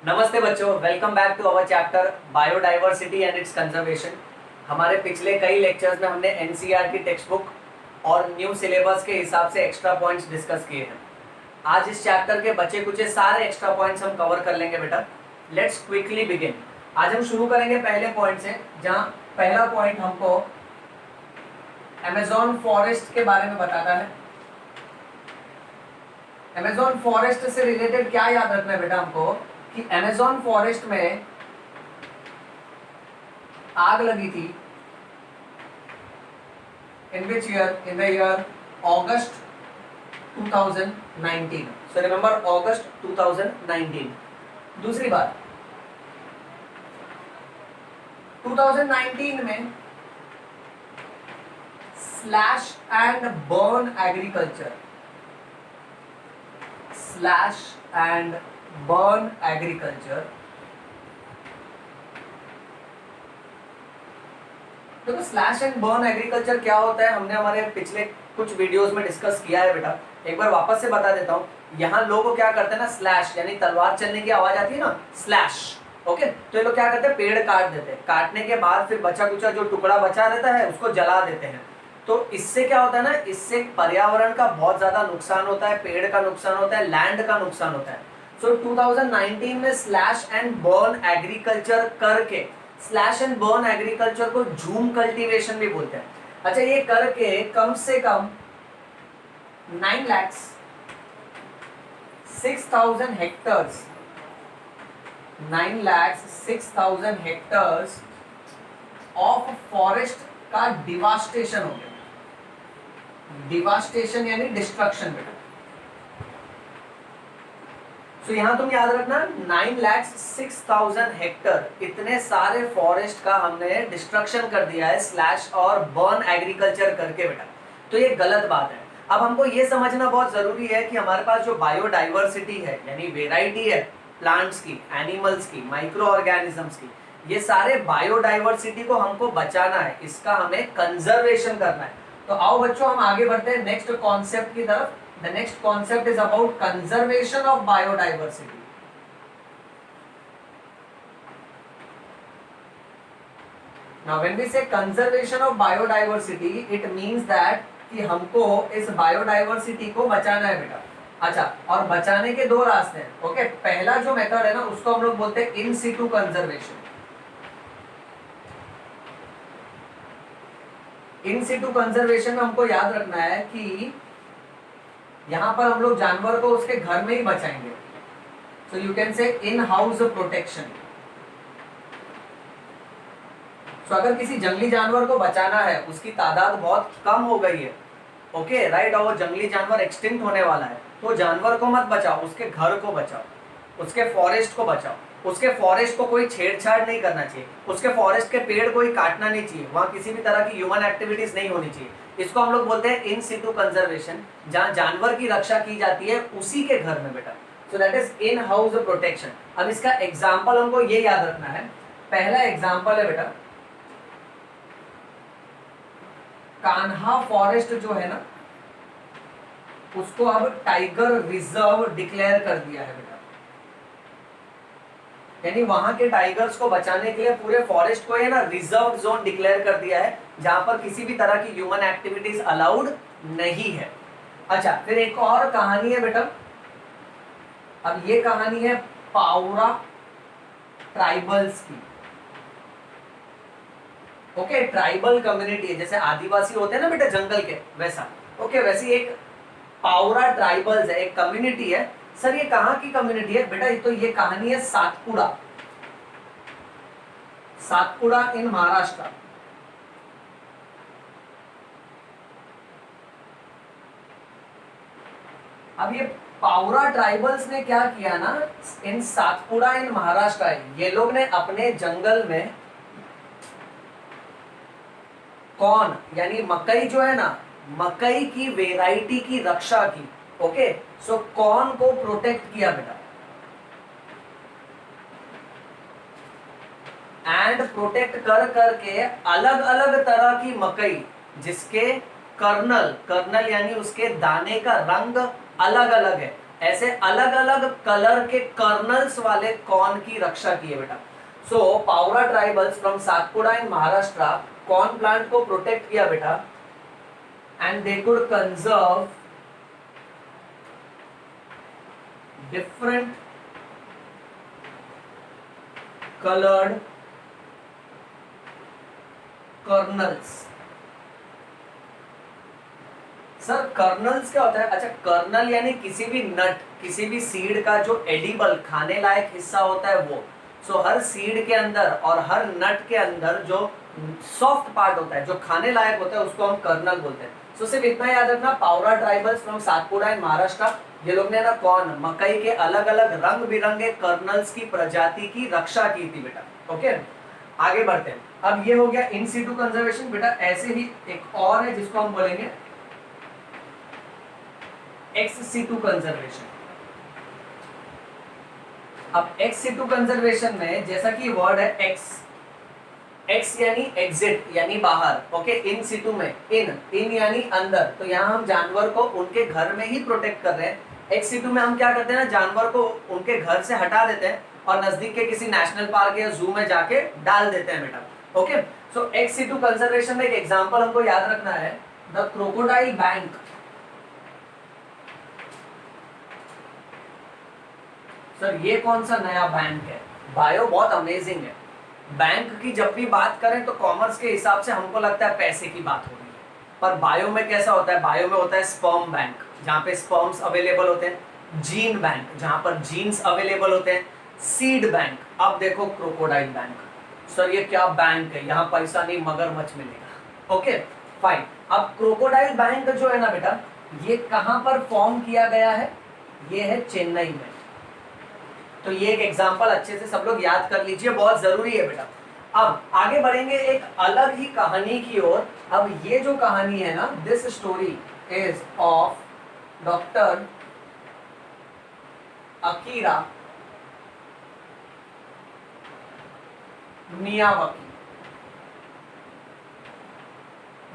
नमस्ते बच्चों, welcome back to our chapter biodiversity and its conservation. हमारे पिछले कई लेक्चर्स में हमने एनसीईआरटी टेक्स्ट बुक और न्यू सिलेबस के हिसाब से एक्स्ट्रा पॉइंट्स डिस्कस किए हैं। आज इस चैप्टर के बचे कुछ सारे एक्स्ट्रा पॉइंट्स हम कवर कर लेंगे बेटा। Let's quickly begin. आज हम शुरू करेंगे पहले पॉइंट से, जहाँ पहला पॉइंट हमको अमेज़न फॉरेस्ट के बारे में बताता है। अमेज़न फॉरेस्ट से रिलेटेड क्या याद रखना है बेटा हमको कि अमेज़न फॉरेस्ट में आग लगी थी in which year? In the year August 2019। So remember August 2019। दूसरी बात, 2019 में slash and burn agriculture, slash and burn agriculture. देखो स्लैश एंड बर्न एग्रीकल्चर क्या होता है, हमने हमारे पिछले कुछ वीडियोस में डिस्कस किया है बेटा। एक बार वापस से बता देता हूँ। यहाँ लोग क्या करते हैं ना, स्लैश यानी तलवार चलने की आवाज आती है ना, स्लैश। ओके, तो ये लोग क्या करते हैं, पेड़ काट देते हैं। काटने के बाद फिर बचा कुचा जो टुकड़ा बचा रहता है उसको जला देते हैं। तो इससे क्या होता है ना, इससे पर्यावरण का बहुत ज्यादा नुकसान होता है, पेड़ का नुकसान होता है, लैंड का नुकसान होता है। सो 2019 में स्लैश एंड बर्न एग्रीकल्चर करके, स्लैश एंड बर्न एग्रीकल्चर को झूम कल्टीवेशन भी बोलते हैं। अच्छा, ये करके कम से कम 9,06,000 हेक्टर्स, 9,06,000 हेक्टर्स ऑफ फॉरेस्ट का डिवास्टेशन हो गया। डिवास्टेशन यानी डिस्ट्रक्शन बेटा। तो यहां तुम याद रखना 9,06,000 हेक्टर, इतने सारे फॉरेस्ट का हमने डिस्ट्रक्शन कर दिया है स्लैश और बर्न एग्रीकल्चर करके बेटा। तो ये गलत बात है। अब हमको ये समझना बहुत जरूरी है कि हमारे पास जो बायोडाइवर्सिटी है यानी वेराइटी है प्लांट्स की, एनिमल्स की, माइक्रो ऑर्गेनिजम्स की, ये सारे बायोडाइवर्सिटी को हमको बचाना है, इसका हमें कंजर्वेशन करना है। तो आओ बच्चों हम आगे बढ़ते हैं नेक्स्ट कॉन्सेप्ट की तरफ। The next concept is about conservation of biodiversity. Now when we say conservation of biodiversity, it means that कि हमको इस बायोडाइवर्सिटी को बचाना है बेटा। अच्छा, और बचाने के दो रास्ते हैं। ओके, पहला जो मेथड है ना उसको हम लोग बोलते हैं इन सिटू कंजर्वेशन। इन सिटू कंजर्वेशन में हमको याद रखना है कि यहां पर हम लोग जानवर को उसके घर में ही बचाएंगे। So you can say in house protection. सो अगर किसी जंगली जानवर को बचाना है, उसकी तादाद बहुत कम हो गई है, ओके राइट, और वो जंगली जानवर एक्सटिंक्ट होने वाला है, तो जानवर को मत बचाओ, उसके घर को बचाओ, उसके फॉरेस्ट को बचाओ। उसके फॉरेस्ट को कोई छेड़छाड़ नहीं करना चाहिए, उसके फॉरेस्ट के पेड़ कोई काटना नहीं चाहिए, वहां किसी भी तरह की ह्यूमन एक्टिविटीज नहीं होनी चाहिए। इसको हम लोग बोलते हैं इन सिटू कंजर्वेशन, जहां जानवर की रक्षा की जाती है उसी के घर में बेटा। So that is in house protection. अब इसका एग्जाम्पल हमको ये याद रखना है। पहला एग्जाम्पल है बेटा कान्हा फॉरेस्ट जो है ना, उसको अब टाइगर रिजर्व डिक्लेयर कर दिया है बेटा। यानी वहां के टाइगर्स को बचाने के लिए पूरे फॉरेस्ट को है ना रिजर्व जोन डिक्लेयर कर दिया है, जहां पर किसी भी तरह की ह्यूमन एक्टिविटीज अलाउड नहीं है। अच्छा, फिर एक और कहानी है बेटा। अब ये कहानी है पावरा ट्राइबल्स की। ओके, ट्राइबल कम्युनिटी है, जैसे आदिवासी होते हैं ना बेटा जंगल के, वैसा। ओके, वैसी एक पावरा ट्राइबल्स है, एक कम्युनिटी है। सर ये कहाँ की कम्युनिटी है बेटा? तो ये कहानी है सातपुड़ा, सातपुड़ा इन महाराष्ट्र। अब ये पावरा ट्राइबल्स ने क्या किया ना, इन सातपुड़ा इन महाराष्ट्र, ये लोग ने अपने जंगल में कॉर्न यानी मकई जो है ना, मकई की वेराइटी की रक्षा की। ओके, सो कॉर्न को प्रोटेक्ट किया बेटा, एंड प्रोटेक्ट कर करके अलग अलग तरह की मकई जिसके कर्नल, कर्नल यानी उसके दाने का रंग अलग अलग है, ऐसे अलग अलग कलर के कर्नल्स वाले कॉर्न की रक्षा की है बेटा। So Pawara tribals from Satpuda in Maharashtra corn plant को प्रोटेक्ट किया बेटा, and they could conserve different coloured kernels. Sir kernels क्या होता है? अच्छा, कर्नल यानी किसी भी नट, किसी भी सीड का जो एडिबल खाने लायक हिस्सा होता है वो। सो हर सीड के अंदर और हर नट के अंदर जो सॉफ्ट पार्ट होता है, जो खाने लायक होता है, उसको हम कर्नल बोलते हैं। सो सिर्फ इतना याद रखना, Pawara tribals from Satpuda in Maharashtra, ये लोग ने ना कॉर्न, मकई के अलग अलग रंग बिरंगे कर्नल्स की प्रजाति की रक्षा की थी बेटा। ओके, आगे बढ़ते हैं। अब ये हो गया इन सीटू कंजर्वेशन बेटा। ऐसे ही एक और है जिसको हम बोलेंगे एक्स सीटू कंजर्वेशन। अब एक्स सीटू कंजर्वेशन में जैसा कि वर्ड है एक्स, एक्स यानी एग्जिट यानी बाहर, ओके, इन सीटू में इन यानी अंदर, तो यहाँ हम जानवर को उनके घर में ही प्रोटेक्ट कर रहे हैं। एक्स सीटू में हम क्या करते हैं ना, जानवर को उनके घर से हटा देते हैं और नजदीक के किसी नेशनल पार्क या जू में जाके डाल देते हैं बेटा। ओके, सो एक्स सीटू कंजर्वेशन में एक एग्जांपल हमको याद रखना है, द क्रोकोडाइल बैंक। सर ये कौन सा नया बैंक है? बायो बहुत अमेजिंग है। बैंक की जब भी बात करें तो कॉमर्स के हिसाब से हमको लगता है पैसे की बात हो रही है, पर बायो में कैसा होता है? बायो में होता है स्पर्म बैंक, जहाँ पे स्पर्म्स अवेलेबल होते हैं, जीन बैंक, जहाँ पर जीन्स अवेलेबल होते हैं, सीड बैंक। अब देखो क्रोकोडाइल बैंक, सर ये क्या बैंक है? यहाँ पैसा नहीं मगरमच्छ मिलेगा। Okay fine. अब क्रोकोडाइल बैंक जो है ना बेटा, ये कहाँ पर फॉर्म किया गया है? ये है चेन्नई में। तो ये एक एग्जांपल अच्छे से सब लोग याद कर लीजिए, बहुत जरूरी है बेटा। अब आगे बढ़ेंगे एक अलग ही कहानी की ओर। अब ये जो कहानी है ना, this story is of doctor Akira Miyawaki.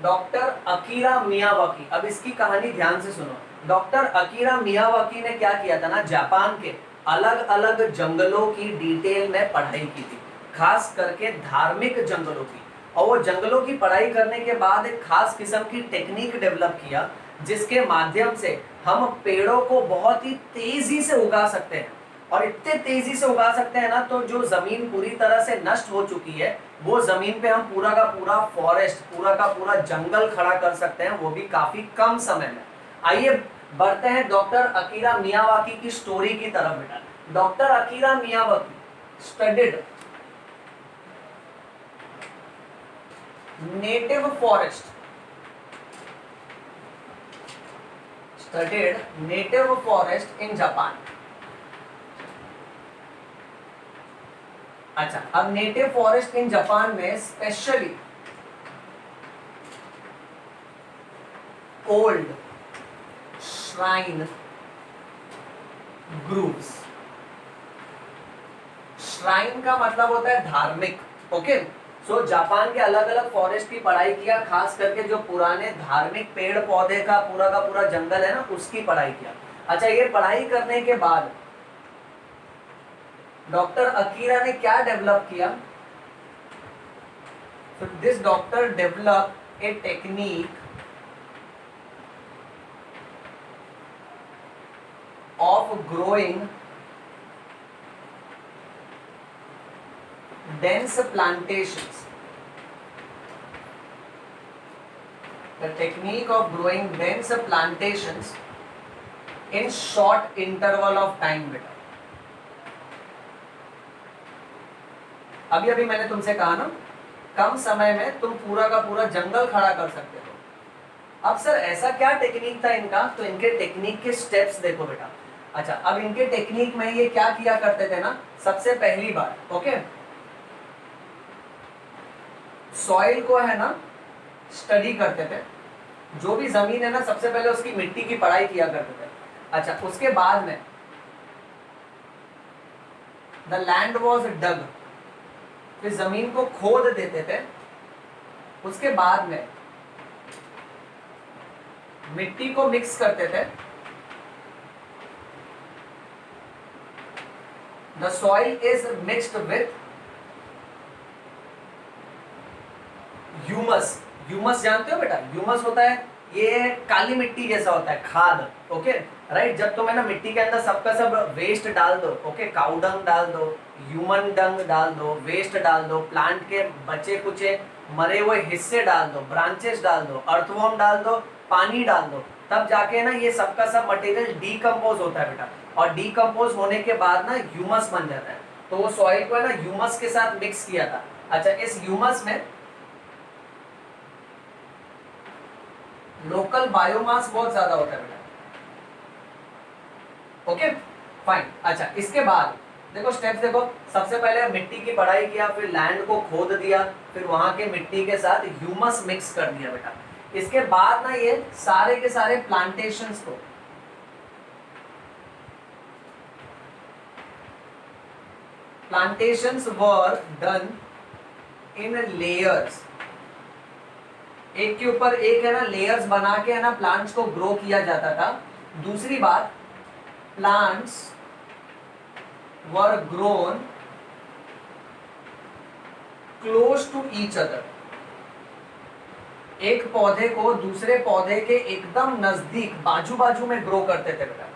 Doctor Akira Miyawaki, अब इसकी कहानी ध्यान से सुनो। डॉक्टर अकीरा मियावाकी ने क्या किया था ना, जापान के अलग अलग जंगलों की डिटेल में पढ़ाई की थी, खास करके धार्मिक जंगलों की। और वो जंगलों की पढ़ाई करने के बाद एक खास किस्म की टेक्निक डेवलप किया, जिसके माध्यम से हम पेड़ों को बहुत ही तेजी से उगा सकते हैं। और इतने तेजी से उगा सकते हैं ना, तो जो जमीन पूरी तरह से नष्ट हो चुकी है, वो जमीन पे हम पूरा का पूरा फॉरेस्ट, पूरा का पूरा जंगल खड़ा कर सकते हैं, वो भी काफी कम समय में। आइए बढ़ते हैं डॉक्टर अकीरा मियावाकी की स्टोरी की तरफ बेटा। Doctor Akira Miyawaki studied native forest, studied native forest in Japan. अच्छा, अब नेटिव फॉरेस्ट इन जापान में specially old shrine groves. Shrine का मतलब होता है धार्मिक। ओके, सो जापान के अलग अलग फॉरेस्ट की पढ़ाई किया, खास करके जो पुराने धार्मिक पेड़ पौधे का पूरा जंगल है ना, उसकी पढ़ाई किया। अच्छा, ये पढ़ाई करने के बाद डॉक्टर अकीरा ने क्या डेवलप किया? So this doctor developed a technique of growing dense plantations. The technique of growing dense plantations in short interval of time बेटा। अभी अभी मैंने तुमसे कहा ना, कम समय में तुम पूरा का पूरा जंगल खड़ा कर सकते हो। अब सर ऐसा क्या टेक्निक था इनका? तो इनके टेक्निक के स्टेप्स देखो बेटा। अच्छा, अब इनके टेक्निक में ये क्या किया करते थे ना, सबसे पहली बार ओके, सॉइल को है ना स्टडी करते थे, जो भी जमीन है ना, सबसे पहले उसकी मिट्टी की पढ़ाई किया करते थे। अच्छा, उसके बाद में द लैंड वॉज डग, फिर जमीन को खोद देते थे। उसके बाद में मिट्टी को मिक्स करते थे the soil is mixed with humus. Humus जानते हो बेटा, ह्यूमस होता है ये काली मिट्टी जैसा होता है, खाद। ओके राइट, जब तुम है ना मिट्टी के अंदर सबका सब वेस्ट डाल दो, ओके, काउ डंग डाल दो, ह्यूमन डंग डाल दो, वेस्ट डाल दो, प्लांट के बचे कुचे मरे हुए हिस्से डाल दो, ब्रांचेस डाल दो, अर्थवॉर्म डाल दो, पानी डाल दो, तब जाके ना ये सबका सब मटेरियल डीकम्पोज होता है बेटा। और डीकम्पोज होने के बाद ना ह्यूमस बन जाता है। तो वो सॉइल को है ना ह्यूमस के साथ मिक्स किया था। अच्छा, इस ह्यूमस में लोकल बायोमास बहुत ज्यादा होता है बेटा। Okay fine. अच्छा, इसके बाद देखो स्टेप्स देखो, सबसे पहले मिट्टी की पढ़ाई किया, फिर लैंड को खोद दिया, फिर वहां के मिट्टी के साथ ह्यूमस मिक्स कर दिया बेटा। इसके बाद ना ये सारे के सारे प्लांटेशंस को plantations were done in layers, एक के ऊपर एक है ना लेयर्स बना के है ना प्लांट्स को ग्रो किया जाता था। दूसरी बात, plants were grown close to each other, एक पौधे को दूसरे पौधे के एकदम नजदीक बाजू बाजू में ग्रो करते थे बेटा।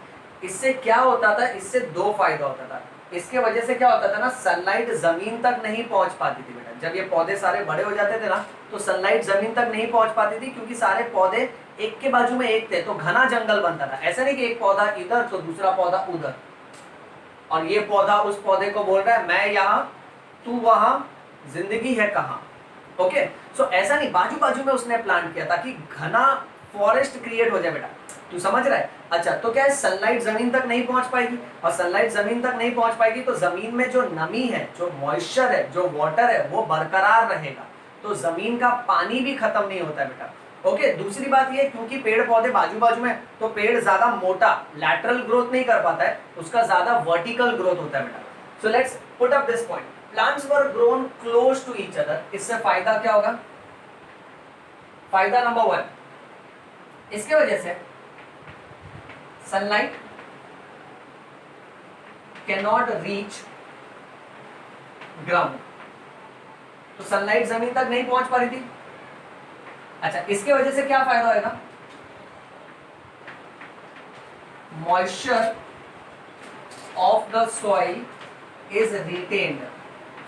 इससे क्या होता था, इससे दो फायदा होता था। इसके वजह से क्या होता था ना, सनलाइट जमीन तक नहीं पहुंच पाती थी बेटा। जब ये पौधे सारे बड़े हो जाते थे ना तो सनलाइट जमीन तक नहीं पहुंच पाती थी, क्योंकि सारे पौधे एक के बाजू में एक थे, तो घना जंगल बनता था। ऐसा नहीं कि एक पौधा इधर तो दूसरा पौधा उधर, और ये पौधा उस पौधे को बोल रहा है मैं यहाँ तू वहां, जिंदगी है कहाँ। ओके सो ऐसा नहीं, बाजू बाजू में उसने प्लांट किया ताकि घना फॉरेस्ट क्रिएट हो जाए बेटा। तू समझ रहा है। अच्छा, तो क्या है, सनलाइट जमीन तक नहीं पहुंच पाएगी, और सनलाइट जमीन तक नहीं पहुंच पाएगी तो जमीन में जो नमी है, जो मॉइस्चर है, जो वाटर है, वो बरकरार रहेगा, तो जमीन का पानी भी खत्म नहीं होता है बेटा। ओके, दूसरी बात ये, क्योंकि पेड़ पौधे बाजू बाजू में, तो पेड़ ज्यादा मोटा लैटरल ग्रोथ नहीं कर पाता है, उसका ज्यादा वर्टिकल ग्रोथ होता है बेटा। So let's put up this point, plants were grown close to each other. इससे फायदा क्या होगा, फायदा नंबर 1, इसके वजह से sunlight can not reach ground, तो सनलाइट जमीन तक नहीं पहुंच पा रही थी। अच्छा, इसके वजह से क्या फायदा होगा, moisture of the soil is retained,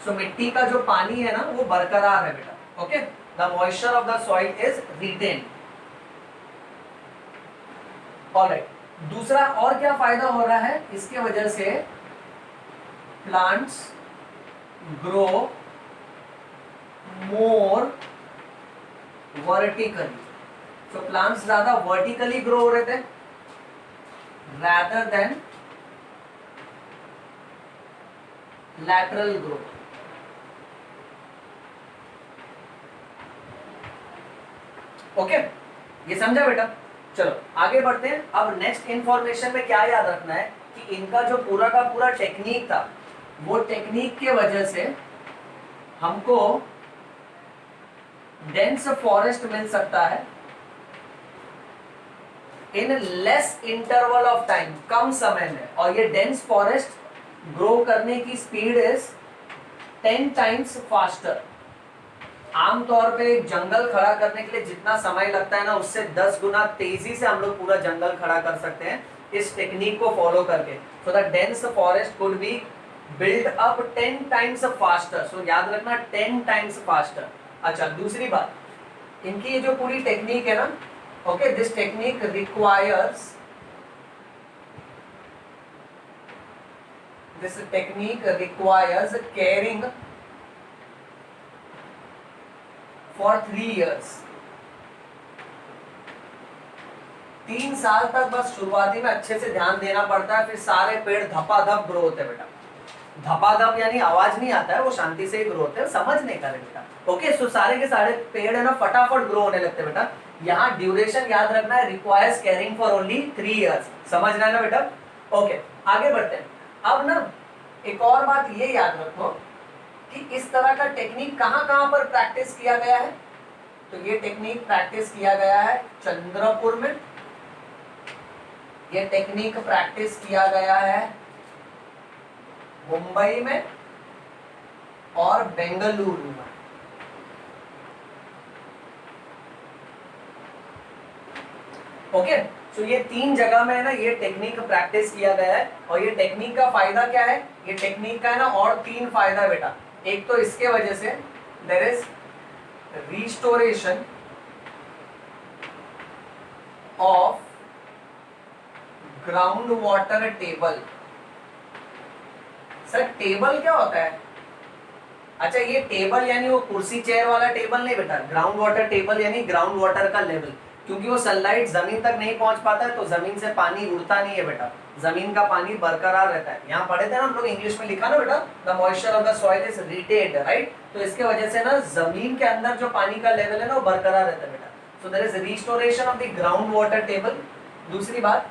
so मिट्टी का जो पानी है ना वो बरकरार है बेटा। Okay, the moisture of the soil is retained. Alright, दूसरा और क्या फायदा हो रहा है, इसके वजह से plants grow more vertically, so plants ज्यादा वर्टिकली ग्रो हो रहे थे rather than lateral growth। Okay, ये समझा बेटा। चलो आगे बढ़ते हैं। अब नेक्स्ट इंफॉर्मेशन में क्या याद रखना है कि इनका जो पूरा का पूरा टेक्निक था, वो टेक्निक के वजह से हमको डेंस फॉरेस्ट मिल सकता है in less interval of time, कम समय में। और ये डेंस फॉरेस्ट ग्रो करने की स्पीड इज 10 टाइम्स फास्टर। आमतौर पे एक जंगल खड़ा करने के लिए जितना समय लगता है ना, उससे 10 गुना तेजी से हम लोग पूरा जंगल खड़ा कर सकते हैं इस टेक्निक को फॉलो करके। So the dense forest could be build up 10 times faster. So याद रखना 10 टाइम्स फास्टर। अच्छा, दूसरी बात, इनकी ये जो पूरी टेक्निक है ना, okay, this technique requires caring for 3 years। 3 साल तक बस शुरुआती में अच्छे से ध्यान देना पड़ता है, फिर सारे पेड़ धपाधप ग्रो होते हैं बेटा। धपाधप यानी आवाज नहीं आता है, वो शांति से ही ग्रो होते हैं, समझ नहीं कर बेटा। ओके, सो सारे के सारे पेड़ है ना फटाफट ग्रो होने लगते हैं बेटा। यहाँ ड्यूरेशन याद रखना है, requires caring for only 3 years। समझ रहे हैं ना बेटा। ओके, आगे बढ़ते हैं। अब ना एक और बात ये याद रखो कि इस तरह का टेक्निक कहां कहां पर प्रैक्टिस किया गया है। तो ये टेक्निक प्रैक्टिस किया गया है चंद्रपुर में, ये टेक्निक प्रैक्टिस किया गया है मुंबई में और बेंगलुरु में। ओके, तो ये 3 जगह में है ना ये टेक्निक प्रैक्टिस किया गया है। और ये टेक्निक का फायदा क्या है, ये टेक्निक का है ना और 3 फायदा है बेटा। एक तो इसके वजह से there is restoration of ground water table. Sir table क्या होता है? अच्छा, ये टेबल यानी वो कुर्सी चेयर वाला टेबल नहीं बेटा। ग्राउंड वाटर टेबल यानी ग्राउंड वाटर का लेवल, क्योंकि वो सनलाइट जमीन तक नहीं पहुंच पाता है तो जमीन से पानी उड़ता नहीं है बेटा, जमीन का पानी बरकरार रहता है। यहाँ पढ़े थे ना हम लोग, इंग्लिश में लिखा ना बेटा, the moisture of the soil is retained, right. तो इसके वजह से ना जमीन के अंदर जो पानी का लेवल है ना वो बरकरार रहता है बेटा। So there is restoration of the ground water table. दूसरी बात,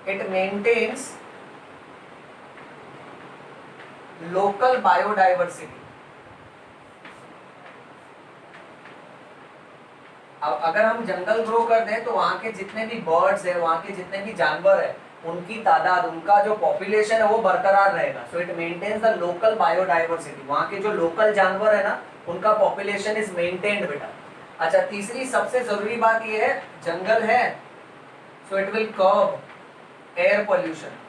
इट मेंटेन्स लोकल बायोडाइवर्सिटी। अब अगर हम जंगल ग्रो कर दें तो वहां के जितने भी बर्ड्स है, वहां के जितने भी जानवर है, उनकी तादाद, उनका जो पॉपुलेशन है वो बरकरार रहेगा। So it maintains the local biodiversity. वहां के जो लोकल जानवर है ना उनका पॉपुलेशन इज मेंटेन्ड बेटा। अच्छा, तीसरी सबसे जरूरी बात ये है, जंगल है so it will curb air pollution.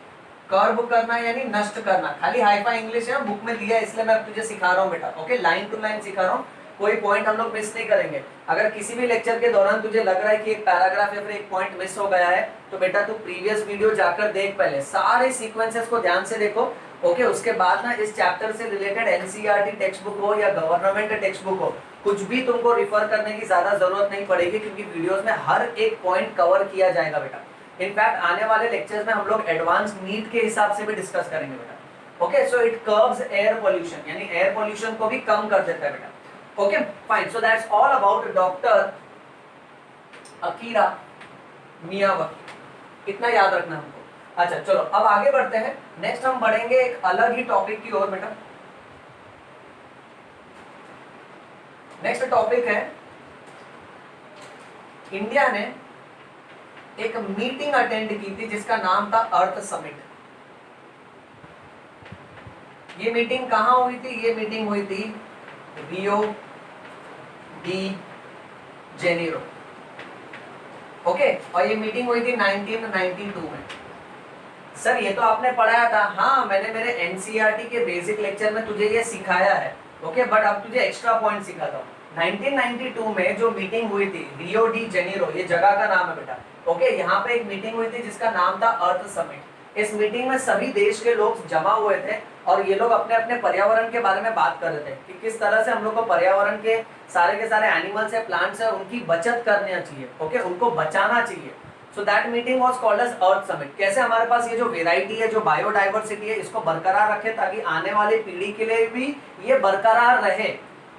Curb करना यानी नष्ट करना, खाली हाईफाई इंग्लिश है, बुक में दिया है इसलिए मैं तुझे सिखा रहा हूँ बेटा। ओके, लाइन टू लाइन सिखा रहा हूँ, कोई पॉइंट हम लोग मिस नहीं करेंगे। अगर किसी भी लेक्चर के दौरान तुझे लग रहा है कि एक पैराग्राफ या फिर एक पॉइंट मिस हो गया है तो बेटा तू प्रीवियस वीडियो जाकर देख, पहले सारे सीक्वेंसेस को ध्यान से देखो। ओके, उसके बाद ना इस चैप्टर से रिलेटेड एनसीईआरटी टेक्स्ट बुक हो या गवर्नमेंट टेक्स्ट बुक हो, कुछ भी तुमको रिफर करने की ज्यादा जरूरत नहीं पड़ेगी, क्योंकि वीडियोस में हर एक पॉइंट कवर किया जाएगा बेटा। इनफैक्ट आने वाले लेक्चर्स में हम लोग एडवांस नीट के हिसाब से भी डिस्कस करेंगे बेटा। Okay, so it curves air pollution, यानी एयर पोल्यूशन को भी कम कर देता है बेटा। Okay fine, so that's all about doctor Akira Miyawaki, इतना याद रखना हमको। अच्छा चलो अब आगे बढ़ते हैं। नेक्स्ट हम बढ़ेंगे एक अलग ही टॉपिक की ओर बेटा। नेक्स्ट टॉपिक है, इंडिया ने एक मीटिंग अटेंड की थी जिसका नाम था अर्थ समिट। ये मीटिंग कहां हुई थी? ये मीटिंग हुई थी रियो डी जेनेरो। ओके, और ये मीटिंग हुई थी 1992 में। सर ये तो आपने पढ़ाया था। हाँ, मैंने मेरे एनसीईआरटी के बेसिक लेक्चर में तुझे ये सिखाया है। ओके, बट अब तुझे एक्स्ट्रा पॉइंट सिखाता हूँ। 1992 में जो मीटिंग हुई थी रियो डी जेनेरो, ये जगह का नाम है बेटा। ओके, यहाँ पे एक मीटिंग हुई थी जिसका नाम था अर्थ समिट। इस मीटिंग में सभी देश के लोग जमा हुए थे और ये लोग अपने अपने पर्यावरण के बारे में बात कर रहे थे कि किस तरह से हम लोग को पर्यावरण के सारे एनिमल्स है, प्लांट्स है, उनकी बचत करना चाहिए। ओके, उनको बचाना चाहिए। So that meeting was called as earth summit. कैसे हमारे पास ये जो वेराइटी है, जो बायोडाइवर्सिटी है, इसको बरकरार रखे ताकि आने वाली पीढ़ी के लिए भी ये बरकरार रहे।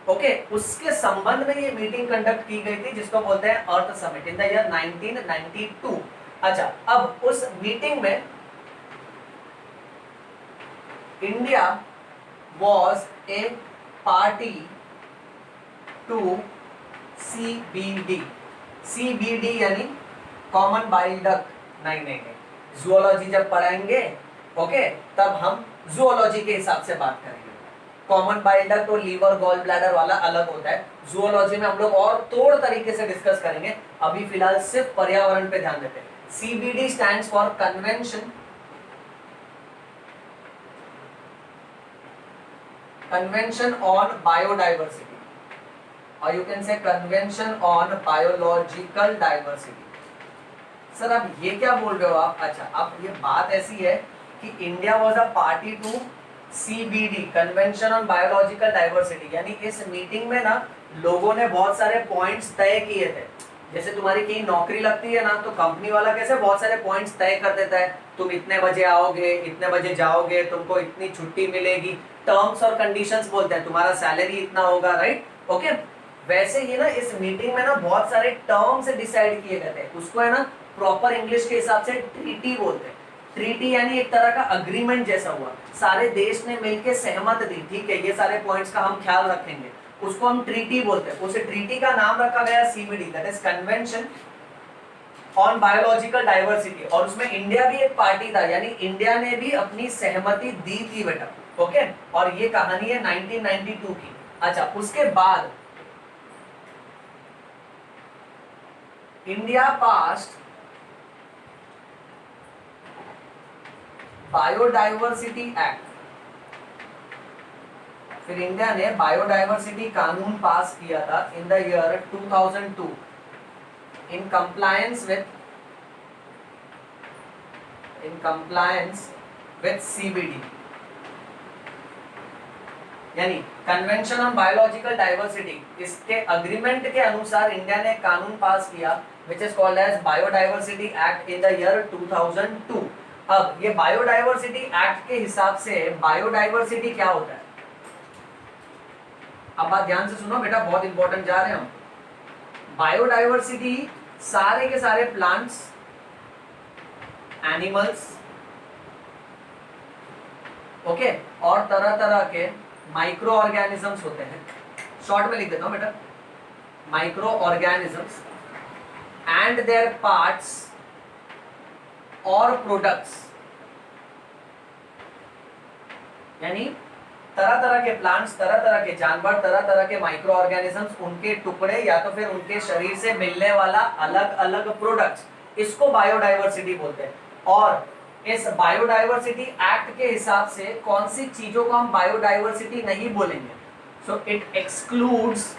ओके, उसके संबंध में ये मीटिंग कंडक्ट की गई थी जिसको बोलते हैं अर्थ समिट इन द ईयर 1992। अच्छा, अब उस मीटिंग में India was a party to CBD। CBD यानी कॉमन बाइल डक्ट। नहीं, जूलॉजी जब पढ़ाएंगे ओके तब हम जूलॉजी के हिसाब से बात करेंगे। कॉमन बाइल डक्ट और लीवर गॉल ब्लैडर वाला अलग होता है। जूलॉजी में हम लोग और तोड़ तरीके से डिस्कस करेंगे। अभी फिलहाल सिर्फ पर्यावरण पे ध्यान देते हैं। CBD stands for Convention on Biodiversity, or you can say Convention on Biological Diversity। Sir अब ये क्या बोल रहे हो आप? अच्छा, अब ये बात ऐसी है कि India was a party to CBD, convention on biological diversity, यानी इस मीटिंग में ना लोगों ने बहुत सारे पॉइंट्स तय किए थे। जैसे तुम्हारी कहीं नौकरी लगती है ना तो कंपनी वाला कैसे बहुत सारे पॉइंट्स तय कर देता है, तुम इतने बजे आओगे, इतने बजे जाओगे, तुमको इतनी छुट्टी मिलेगी, टर्म्स और कंडीशंस बोलते हैं, तुम्हारा सैलरी इतना होगा, राइट। ओके, वैसे ही ना इस मीटिंग में ना बहुत सारे टर्म्स डिसाइड किए गए थे। उसको है ना प्रॉपर इंग्लिश के हिसाब से ट्रीटी बोलते हैं। ट्रीटी यानी एक तरह का अग्रीमेंट जैसा हुआ, सारे देश ने मिलकर सहमत दी, ठीक है ये सारे पॉइंट्स का हम ख्याल रखेंगे, उसको हम ट्रीटी बोलते हैं। उस ट्रीटी का नाम रखा गया CBD, that is convention on biological diversity, और उसमें इंडिया भी एक पार्टी था, यानी इंडिया ने भी अपनी सहमति दी थी बेटा। ओके, और ये कहानी है 1992 की। अच्छा, उसके बाद इंडिया पास्ट बायोडाइवर्सिटी एक्ट, फिर इंडिया ने बायोडाइवर्सिटी कानून पास किया था in the year 2002 in compliance with CBD, यानी कन्वेंशन ऑन बायोलॉजिकल डाइवर्सिटी। इसके अग्रीमेंट के अनुसार इंडिया ने कानून पास किया which is called as biodiversity act in the year 2002। अब ये बायोडाइवर्सिटी एक्ट के हिसाब से बायोडाइवर्सिटी क्या होता है, अब बात ध्यान से सुनो बेटा, बहुत इंपॉर्टेंट जा रहे हैं हम। बायोडाइवर्सिटी सारे के सारे प्लांट्स, एनिमल्स, ओके, और तरह तरह के माइक्रो ऑर्गेनिजम्स होते हैं। शॉर्ट में लिख देता हूं बेटा, micro organisms and there parts और प्रोडक्ट्स, यानी तरह तरह के प्लांट्स, तरह तरह के जानवर, तरह तरह के माइक्रो ऑर्गेनिजम्स, उनके टुकड़े या तो फिर उनके शरीर से मिलने वाला अलग अलग प्रोडक्ट्स, इसको बायोडाइवर्सिटी बोलते हैं। और इस बायोडाइवर्सिटी एक्ट के हिसाब से कौन सी चीजों को हम बायोडाइवर्सिटी नहीं बोलेंगे, so it excludes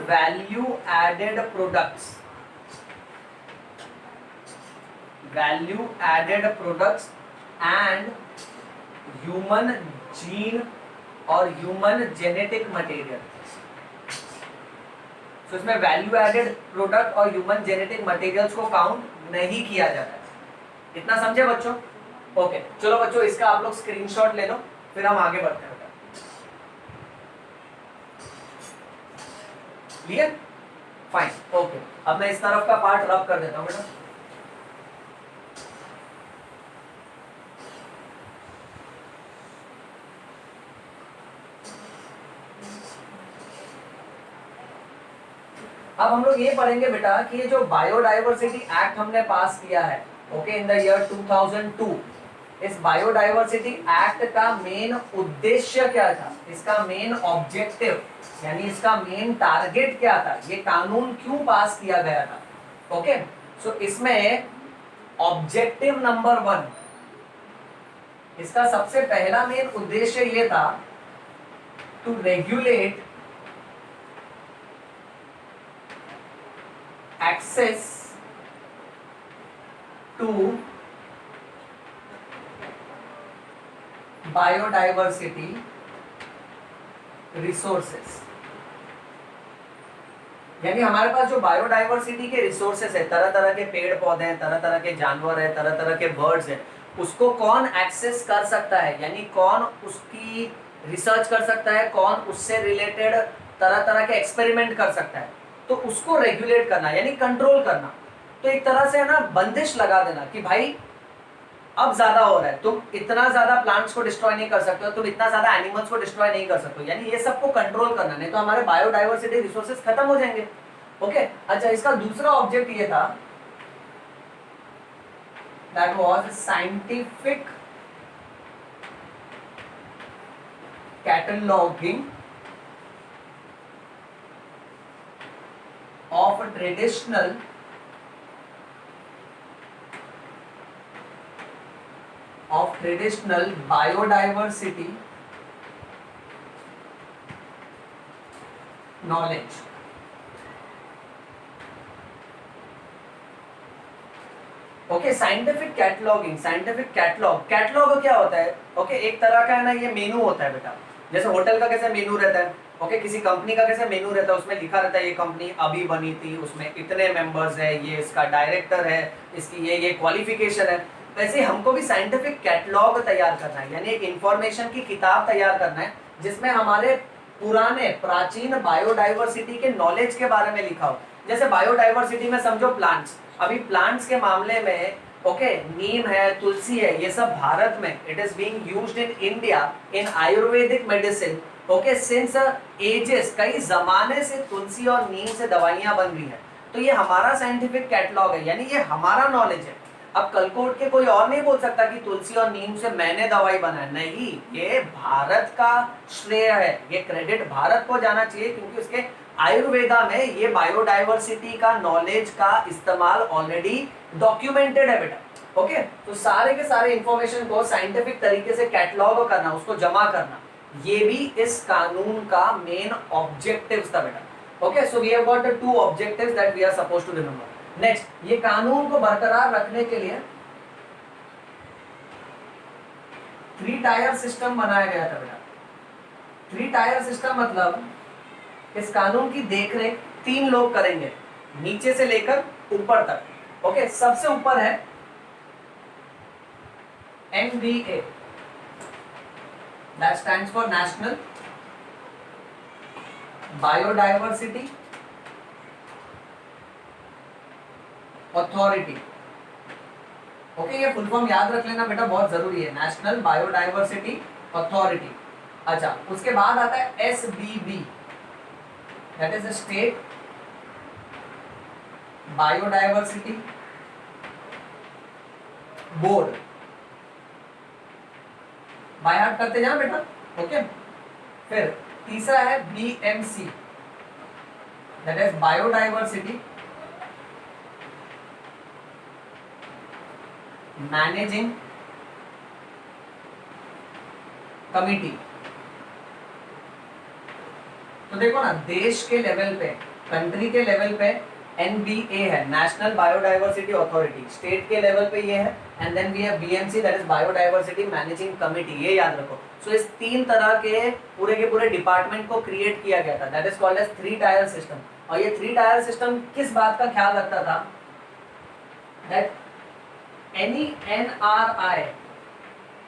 value added products, and human gene और ह्यूमन जेनेटिक मटेरियल। तो इसमें वैल्यू एडेड प्रोडक्ट और ह्यूमन जेनेटिक मटेरियल्स को काउंट नहीं किया जाता है। इतना समझे बच्चों? ओके, चलो बच्चों, इसका आप लोग स्क्रीनशॉट ले लो, फिर हम आगे बढ़ते हैं। क्लियर? Fine, okay. अब मैं इस तरफ का पार्ट रब कर देता हूं बेटा। अब हम लोग ये पढ़ेंगे बेटा कि ये जो बायोडाइवर्सिटी एक्ट हमने पास किया है, ओके, इन द ईयर 2002, इस बायोडाइवर्सिटी एक्ट का मेन उद्देश्य क्या था, इसका मेन ऑब्जेक्टिव यानी इसका मेन टारगेट क्या था, ये कानून क्यों पास किया गया था। ओके, सो इसमें ऑब्जेक्टिव नंबर 1, इसका सबसे पहला मेन उद्देश्य ये था to regulate access to biodiversity resources, यानी हमारे पास जो बायोडाइवर्सिटी के रिसोर्सेस है, तरह तरह के पेड़ पौधे हैं, तरह तरह के जानवर हैं, तरह तरह के बर्ड्स हैं, उसको कौन एक्सेस कर सकता है, यानी कौन उसकी रिसर्च कर सकता है, कौन उससे रिलेटेड तरह तरह के एक्सपेरिमेंट कर सकता है, तो उसको रेगुलेट करना यानी कंट्रोल करना। तो एक तरह से है ना, बंदिश लगा देना कि भाई अब ज्यादा हो रहा है, तुम इतना ज्यादा प्लांट्स को डिस्ट्रॉय नहीं कर सकते हो, तुम इतना ज्यादा एनिमल्स को डिस्ट्रॉय नहीं कर सकते हो, यानी ये सबको कंट्रोल करना, नहीं तो हमारे बायोडाइवर्सिटी रिसोर्सेज खत्म हो जाएंगे। ओके, अच्छा, इसका दूसरा ऑब्जेक्ट ये था, that was scientific cataloguing of traditional biodiversity knowledge। Okay, scientific cataloguing, scientific catalogue क्या होता है? ओके, एक तरह का है ना, ये मेनू होता है बेटा, जैसे होटल का कैसे मेनू रहता है, ओके, किसी कंपनी का कैसे मेनू रहता है, उसमें लिखा रहता है ये कंपनी अभी बनी थी, उसमें इतने मेंबर्स है, ये इसका डायरेक्टर है, इसकी ये क्वालिफिकेशन है। वैसे हमको भी साइंटिफिक कैटलॉग तैयार करना है, यानी एक इंफॉर्मेशन की किताब तैयार करना है जिसमें हमारे पुराने प्राचीन बायोडाइवर्सिटी के नॉलेज के बारे में लिखा हो। जैसे बायोडाइवर्सिटी में समझो प्लांट्स, अभी प्लांट्स के मामले में ओके, नीम है, तुलसी है, ये सब भारत में it is being used in India in Ayurvedic medicine okay, since ages, कई जमाने से तुलसी और नीम से दवाइयां बन रही हैं। तो ये हमारा साइंटिफिक कैटलॉग है, यानी ये हमारा नॉलेज है। अब कल को उठ के कोई और नहीं बोल सकता कि तुलसी और नीम से मैंने दवाई बनाया, नहीं, ये भारत का श्रेय है, ये क्रेडिट भारत को जाना चाहिए, क्योंकि उसके आयुर्वेदा में ये बायोडाइवर्सिटी का नॉलेज का इस्तेमाल ऑलरेडी डॉक्यूमेंटेड है बेटा। ओके, तो सारे के सारे इंफॉर्मेशन को साइंटिफिक तरीके से कैटलॉग करना, उसको जमा करना, ये भी इस कानून का मेन ऑब्जेक्टिव्स था बेटा। Okay, so we have got the two objectives that we are supposed to remember. Next, ये कानून को बरकरार रखने के लिए 3 टायर सिस्टम बनाया गया था बेटा। 3 टायर सिस्टम मतलब इस कानून की देखरेख 3 लोग करेंगे, नीचे से लेकर ऊपर तक। ओके, सबसे ऊपर है NBA, that stands for National Biodiversity Authority। Okay, ये फुल फॉर्म याद रख लेना बेटा, बहुत जरूरी है, नेशनल बायोडाइवर्सिटी अथॉरिटी। अच्छा, उसके बाद आता है SBB, that is state biodiversity board. By heart करते जाना बेटा। ओके, फिर तीसरा है BMC, that is biodiversity managing committee. तो देखो ना, देश के लेवल पे, कंट्री के लेवल पे NBA है, नेशनल बायोडाइवर्सिटी अथॉरिटी, स्टेट के लेवल पे ये है, and then we have BMC, that is biodiversity managing committee. ये याद रखो। सो इस 3 तरह के पूरे डिपार्टमेंट को क्रिएट किया गया था, that is called as 3 tier system. और ये 3 टायर सिस्टम किस बात का ख्याल रखता था, that any NRI,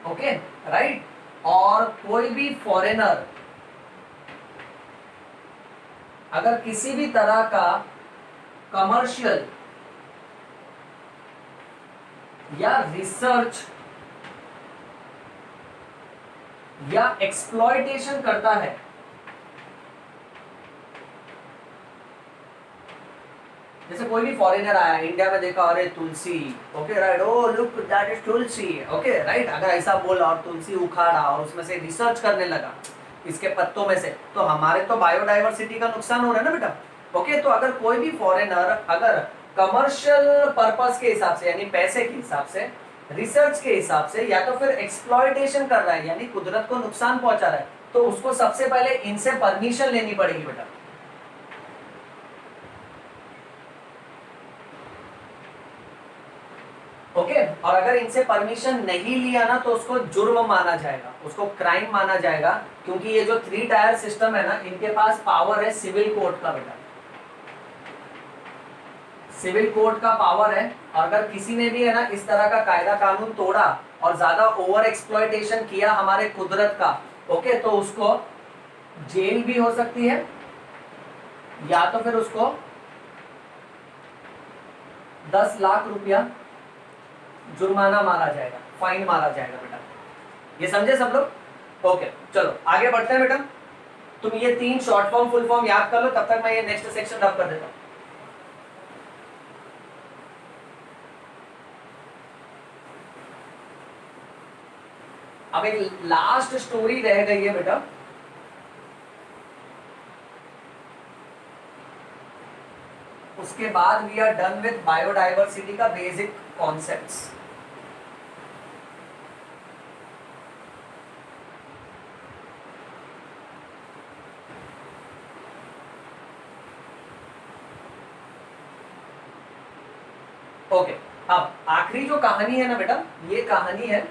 okay right, और कोई भी फॉरेनर अगर किसी भी तरह का कमर्शियल या रिसर्च या एक्सप्लॉयटेशन करता है, जैसे कोई भी फॉरेनर आया इंडिया में, देखा अरे तुलसी, okay right, oh look that is tulsi, okay right, अगर ऐसा बोला और तुलसी उखाड़ा और उसमें से रिसर्च करने लगा इसके पत्तों में से, तो हमारे तो बायोडाइवर्सिटी का नुकसान हो रहा है ना बेटा। ओके, तो अगर कोई भी फॉरेनर अगर कमर्शियल पर्पस के हिसाब से, यानी पैसे के हिसाब से, रिसर्च के हिसाब से, या तो फिर एक्सप्लॉयटेशन कर रहा है, यानी कुदरत को नुकसान पहुंचा रहा है, तो उसको सबसे पहले इनसे परमिशन लेनी पड़ेगी बेटा। ओके, और अगर इनसे परमिशन नहीं लिया ना, तो उसको जुर्म माना जाएगा, उसको क्राइम माना जाएगा, क्योंकि ये जो 3 टायर सिस्टम है ना, इनके पास पावर है सिविल कोर्ट का बेटा, सिविल कोर्ट का पावर है। और अगर किसी ने भी है ना इस तरह का कायदा कानून तोड़ा और ज्यादा ओवर एक्सप्लॉयटेशन किया हमारे कुदरत का, ओके, तो उसको जेल भी हो सकती है, या तो फिर उसको 10 लाख रुपया जुर्माना मारा जाएगा, फाइन मारा जाएगा बेटा। ये समझे सब लोग? ओके, चलो आगे बढ़ते हैं बेटा। तुम ये 3 शॉर्ट फॉर्म फुल फॉर्म याद कर लो, तब तक मैं ये नेक्स्ट सेक्शन रब कर देता हूं। अब एक लास्ट स्टोरी रह गई है बेटा, उसके बाद we are done with biodiversity का बेसिक कॉन्सेप्ट्स। ओके, अब आखिरी जो कहानी है ना बेटा, ये कहानी है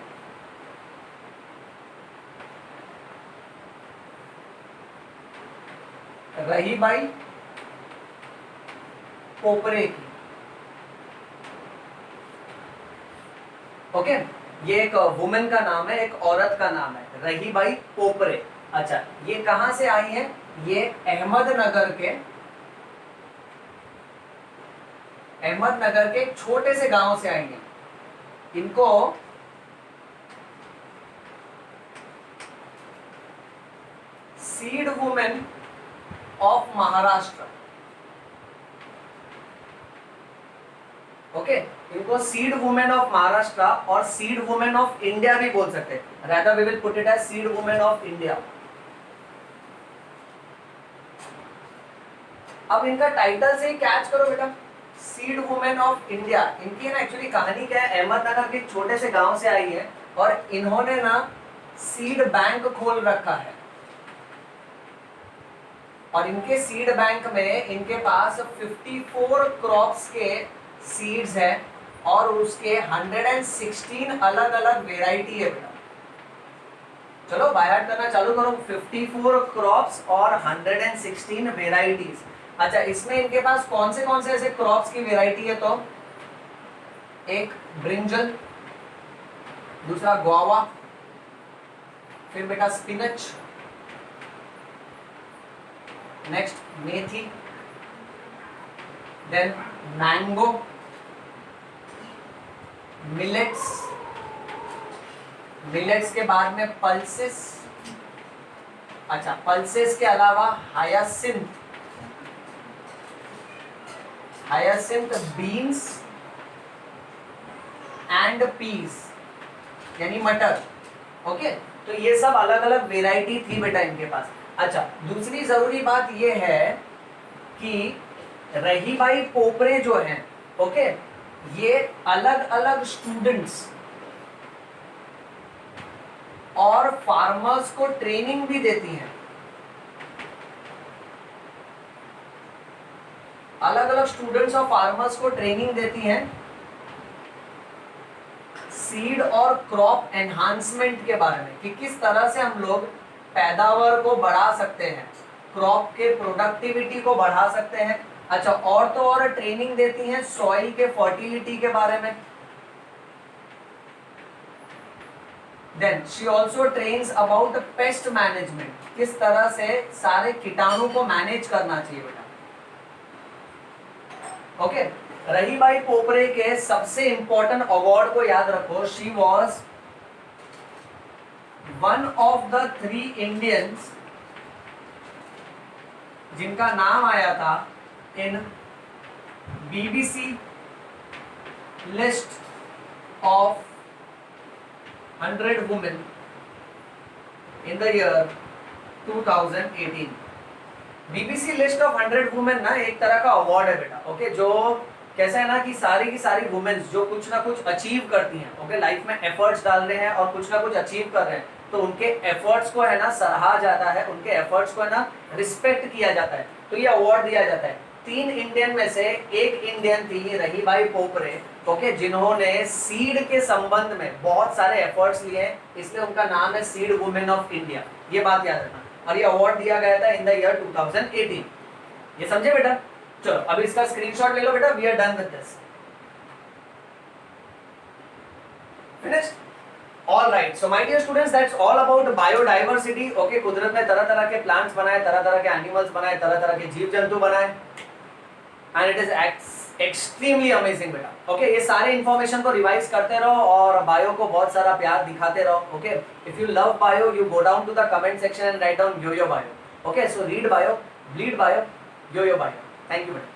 रहीबाई पोपरे की। ओके, ये एक वुमेन का नाम है, एक औरत का नाम है, रहीबाई पोपरे। अच्छा, ये कहां से आई है? ये अहमदनगर के एक छोटे से गांव से आई है। इनको seed women of Maharashtra. Okay, इनको सीड वुमेन ऑफ महाराष्ट्र और सीड वुमेन ऑफ इंडिया भी बोल सकते हैं। Rather we will put it as seed women of India. अब इनका टाइटल से ही कैच करो बेटा, सीड वुमेन ऑफ इंडिया। इनकी ना एक्चुअली कहानी क्या है, अहमदनगर के छोटे से गांव से आई है और इन्होंने ना सीड बैंक खोल रखा है और इनके सीड बैंक में इनके पास 54 क्रॉप्स के सीड्स है और उसके 116 अलग अलग वेराइटी है बेटा। चलो बाय हार्ट करना चालू करो, 54 क्रॉप्स और 116 वेराइटीज। अच्छा, इसमें इनके पास कौन से ऐसे क्रॉप्स की वेराइटी है, तो एक ब्रिंजल, दूसरा गुआवा, फिर बेटा स्पिनच, नेक्स्ट मेथी, देन मैंगो, मिलेट्स के बाद में पल्सेस। अच्छा, पल्सेस के अलावा हायासिंथ बीन्स एंड पीस यानी मटर। ओके, तो ये सब अलग अलग वेराइटी थी बेटा इनके पास। अच्छा, दूसरी जरूरी बात ये है कि रहीबाई पोपरे जो हैं, ओके, ये अलग अलग स्टूडेंट्स और फार्मर्स को ट्रेनिंग भी देती हैं। अलग अलग स्टूडेंट्स और फार्मर्स को ट्रेनिंग देती हैं सीड और क्रॉप एनहांसमेंट के बारे में कि किस तरह से हम लोग पैदावार को बढ़ा सकते हैं, क्रॉप के प्रोडक्टिविटी को बढ़ा सकते हैं। अच्छा, और तो और ट्रेनिंग देती हैं सॉइल के फर्टिलिटी के बारे में। Then she also trains about pest management, किस तरह से सारे कीटाणु को मैनेज करना चाहिए बेटा। ओके, रहीबाई पोपरे के सबसे इंपॉर्टेंट अवार्ड को याद रखो। She was one of the 3 Indians जिनका नाम आया था इन BBC list of 100 women in the year 2018। BBC list of 100 women ना एक तरह का अवार्ड है बेटा। ओके, जो कैसा है ना कि सारी की सारी वुमेन्स जो कुछ ना कुछ अचीव करती हैं, ओके, लाइफ में एफर्ट्स डाल रहे हैं और कुछ ना कुछ अचीव कर रहे हैं, तो उनके एफर्ट्स को है ना सराहा जाता है, उनके एफर्ट्स को है ना रिस्पेक्ट किया जाता है, तो ये अवार्ड दिया जाता है। 3 इंडियन में से एक इंडियन थी रहीबाई पोपरे, ओके, जिन्होंने सीड के संबंध में बहुत सारे एफर्ट्स लिए हैं, इसलिए उनका नाम है सीड वुमेन ऑफ इंडिया। ये बात याद रखना। और ये अवार्ड दिया गया था इन द ईयर 2018। ये समझे बेटा? चलो अब इसका स्क्रीनशॉट ले लो बेटा। We are done with this. Finished? All right, so my dear students, that's all about biodiversity. Okay, कुदरत ने तरह तरह के प्लांट्स बनाए, तरह तरह के एनिमल्स बनाए, तरह तरह के जीव जंतु बनाए, and it is extremely amazing बेटा। ओके, ये सारे इंफॉर्मेशन को रिवाइज करते रहो और बायो को बहुत सारा प्यार दिखाते रहो। Okay, if you love bio, you go down to the comment section and write down yo bio. Okay, so read bio, bleed bio, yo bio. Thank you बेटा।